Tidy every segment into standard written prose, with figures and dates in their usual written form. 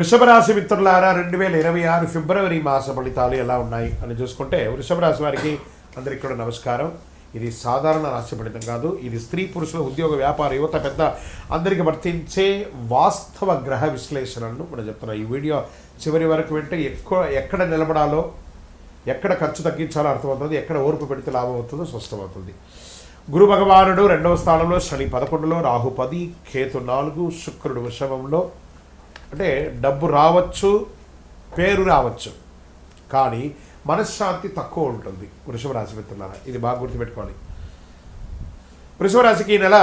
వృషభ రాశి మిత్రులారా 2026 ఫిబ్రవరి మాస ఫలితాలు ఎలా ఉన్నాయి అని చూసుకుంటే వృషభ రాశి వారికి అందరికీ కూడా నమస్కారం. ఇది సాధారణ రాశి ఫలితం కాదు. ఇది స్త్రీ పురుషుల ఉద్యోగ వ్యాపార యువత పెద్ద అందరికీ వర్తించే వాస్తవ గ్రహ విశ్లేషణను మనం చెప్తున్నాం. ఈ వీడియో చివరి వరకు వింటే ఎక్కడ నిలబడాలో, ఎక్కడ ఖర్చు తగ్గించాలో అర్థమవుతుంది, ఎక్కడ ఓర్పు పెడితే లాభం అవుతుందో స్పష్టమవుతుంది. గురు భగవానుడు 2వ స్థానంలో, శని 11లో, రాహు 10, కేతు 4, శుక్రుడు వృషభంలో. అంటే డబ్బు రావచ్చు, పేరు రావచ్చు, కానీ మనశ్శాంతి తక్కువ ఉంటుంది వృషభ రాశి మిత్రులారా. ఇది బాగా గుర్తుపెట్టుకోవాలి. వృషభ రాశికి ఈ నెల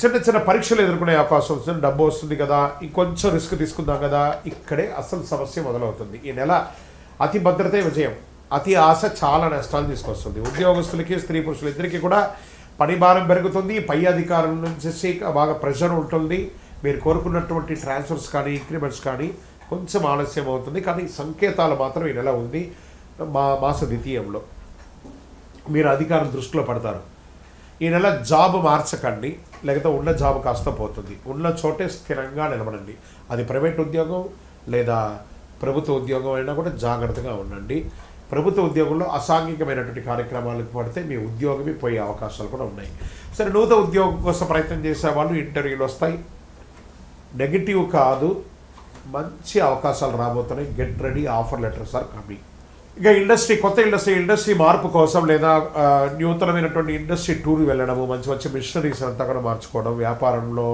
చిన్న చిన్న పరీక్షలు ఎదుర్కొనే అవకాశం వస్తుంది. డబ్బు వస్తుంది కదా, ఇంకొంచెం రిస్క్ తీసుకుందాం కదా, ఇక్కడే అసలు సమస్య మొదలవుతుంది. ఈ నెల అతి భద్రతే విజయం, అతి ఆశ చాలా నష్టాలు తీసుకొస్తుంది. ఉద్యోగస్తులకి, స్త్రీ పురుషులు ఇద్దరికీ కూడా పని భారం పెరుగుతుంది. పై అధికారుల నుంచి బాగా ప్రెషర్ ఉంటుంది. మీరు కోరుకున్నటువంటి ట్రాన్స్ఫర్స్ కానీ, ఇంక్రిమెంట్స్ కానీ కొంచెం ఆలస్యం అవుతుంది, కానీ సంకేతాలు మాత్రం ఈ నెల ఉంది. మాస ద్వితీయంలో మీరు అధికారం దృష్టిలో పడతారు. ఈ నెల జాబ్ మార్చకండి, లేకపోతే ఉన్న జాబ్ కాస్త పోతుంది. ఉన్న చోటే స్థిరంగా నిలబడండి. అది ప్రైవేట్ ఉద్యోగం లేదా ప్రభుత్వ ఉద్యోగం అయినా కూడా జాగ్రత్తగా ఉండండి. ప్రభుత్వ ఉద్యోగంలో అసాంఘికమైనటువంటి కార్యక్రమాలకు పడితే మీ ఉద్యోగమే పోయే అవకాశాలు కూడా ఉన్నాయి. సరే, నూతన ఉద్యోగం కోసం ప్రయత్నం చేసే వాళ్ళు ఇంటర్వ్యూలు వస్తాయి. నెగిటివ్ కాదు, మంచి అవకాశాలు రాబోతున్నాయి. Get ready, offer letters are coming. ఇక కొత్త ఇండస్ట్రీ మార్పు కోసం లేదా నూతనమైనటువంటి ఇండస్ట్రీ టూర్ వెళ్ళడము, మంచి మిషనరీస్ అంతా కూడా మార్చుకోవడం, వ్యాపారంలో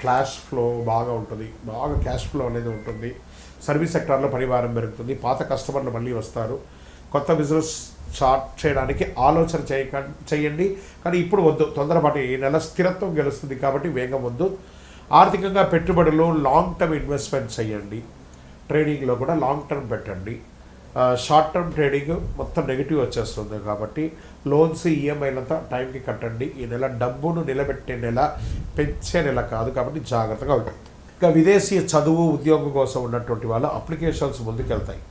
క్యాష్ ఫ్లో బాగా ఉంటుంది, బాగా క్యాష్ ఫ్లో అనేది ఉంటుంది. సర్వీస్ సెక్టార్లో పనిభారం పెరుగుతుంది. పాత కస్టమర్లు మళ్ళీ వస్తారు. కొత్త బిజినెస్ స్టార్ట్ చేయడానికి ఆలోచన చేయండి, కానీ ఇప్పుడు వద్దు, తొందరపాటు. ఈ నెల స్థిరత్వం గెలుస్తుంది కాబట్టి వేగం వద్దు. ఆర్థికంగా పెట్టుబడులు, లాంగ్ టర్మ్ ఇన్వెస్ట్మెంట్ చేయండి. ట్రేడింగ్లో కూడా లాంగ్ టర్మ్ పెట్టండి. షార్ట్ టర్మ్ ట్రేడింగ్ మొత్తం నెగిటివ్ వచ్చేస్తుంది కాబట్టి లోన్స్, ఈఎంఐలంతా టైంకి కట్టండి. ఈ నెల డబ్బును నిలబెట్టే నెల, పెంచే నెల కాదు కాబట్టి జాగ్రత్తగా ఉంటుంది. ఇంకా విదేశీ చదువు, ఉద్యోగం కోసం ఉన్నటువంటి వాళ్ళ అప్లికేషన్స్ ముందుకెళ్తాయి.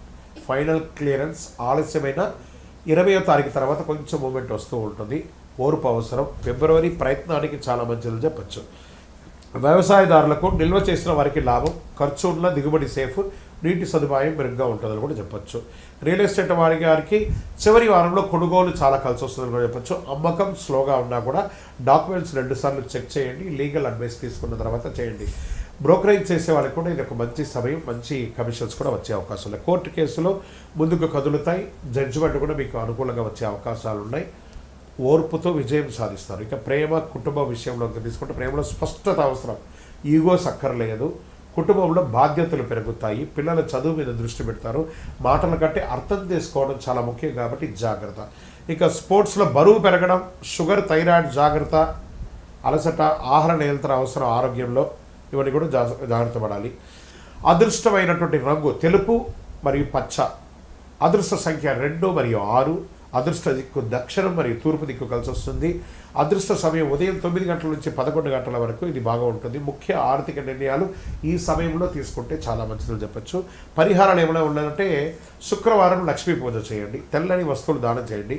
ఫైనల్ క్లియరెన్స్ ఆలస్యమైన 20వ తారీఖు తర్వాత కొంచెం మూమెంట్ వస్తూ ఉంటుంది. ఓర్పు అవసరం. ఫిబ్రవరి ప్రయత్నానికి చాలా మంచిదని చెప్పచ్చు. వ్యవసాయదారులకు నిల్వ చేసిన వారికి లాభం, ఖర్చు ఉన్న దిగుబడి సేఫ్, నీటి సదుపాయం మెరుగ్గా ఉంటుందని కూడా చెప్పచ్చు. రియల్ ఎస్టేట్ వారికి చివరి వారంలో కొనుగోలు చాలా కలిసి వస్తుందని కూడా చెప్పచ్చు. అమ్మకం స్లోగా ఉన్నా కూడా డాక్యుమెంట్స్ 2 సార్లు చెక్ చేయండి. లీగల్ అడ్వైస్ తీసుకున్న తర్వాత చేయండి. బ్రోకరేజ్ చేసే వాళ్ళకి కూడా ఇది ఒక మంచి సమయం, మంచి కమిషన్స్ కూడా వచ్చే అవకాశం ఉన్నాయి. కోర్టు కేసులో ముందుకు కదులుతాయి. జడ్జిమెంట్ కూడా మీకు అనుకూలంగా వచ్చే అవకాశాలు ఉన్నాయి. ఓర్పుతో విజయం సాధిస్తారు. ఇక ప్రేమ, కుటుంబం విషయంలో తీసుకుంటే ప్రేమలో స్పష్టత అవసరం, ఈగోస్ అక్కర్లేదు. కుటుంబంలో బాధ్యతలు పెరుగుతాయి. పిల్లల చదువు మీద దృష్టి పెడతారు. మాటల కంటే అర్థం చేసుకోవడం చాలా ముఖ్యం కాబట్టి జాగ్రత్త. ఇక స్పోర్ట్స్లో బరువు పెరగడం, షుగర్, థైరాయిడ్ జాగ్రత్త, అలసట, ఆహార నియంత్రణ అవసరం ఆరోగ్యంలో. ఇవన్నీ కూడా జాగ్రత్త పడాలి. అదృష్టమైనటువంటి రంగు తెలుపు మరియు పచ్చ. అదృష్ట సంఖ్య 2 మరియు 6. అదృష్ట దిక్కు దక్షిణం మరియు తూర్పు దిక్కు కలిసి వస్తుంది. అదృష్ట సమయం ఉదయం 9 గంటల నుంచి 11 గంటల వరకు ఇది బాగా ఉంటుంది. ముఖ్య ఆర్థిక నిర్ణయాలు ఈ సమయంలో తీసుకుంటే చాలా మంచిదని చెప్పచ్చు. పరిహారాలు ఏమైనా ఉన్నాయంటే శుక్రవారం లక్ష్మీ పూజ చేయండి. తెల్లని వస్తువులు దానం చేయండి.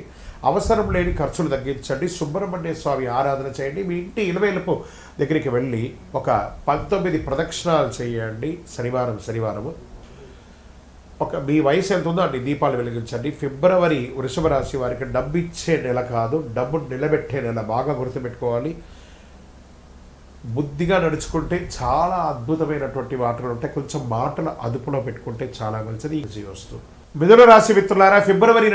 అవసరం లేని ఖర్చులు తగ్గించండి. సుబ్రహ్మణ్య స్వామి ఆరాధన చేయండి. మీ ఇంటి ఇలవేలుపు దగ్గరికి వెళ్ళి ఒక 19 ప్రదక్షిణాలు చేయండి. శనివారము మీ వయసు ఎంత ఉందో అన్ని దీపాలు వెలిగించండి. ఫిబ్రవరి వృషభ రాశి వారికి డబ్బు ఇచ్చే నెల కాదు, డబ్బు నిలబెట్టే నెల. బాగా గుర్తుపెట్టుకోవాలి. బుద్ధిగా నడుచుకుంటే చాలా అద్భుతమైనటువంటి మాటలు ఉంటాయి. కొంచెం మాటల అదుపులో పెట్టుకుంటే చాలా మంచిది. వస్తుంది. మిథున రాశి మిత్రులారా, ఫిబ్రవరి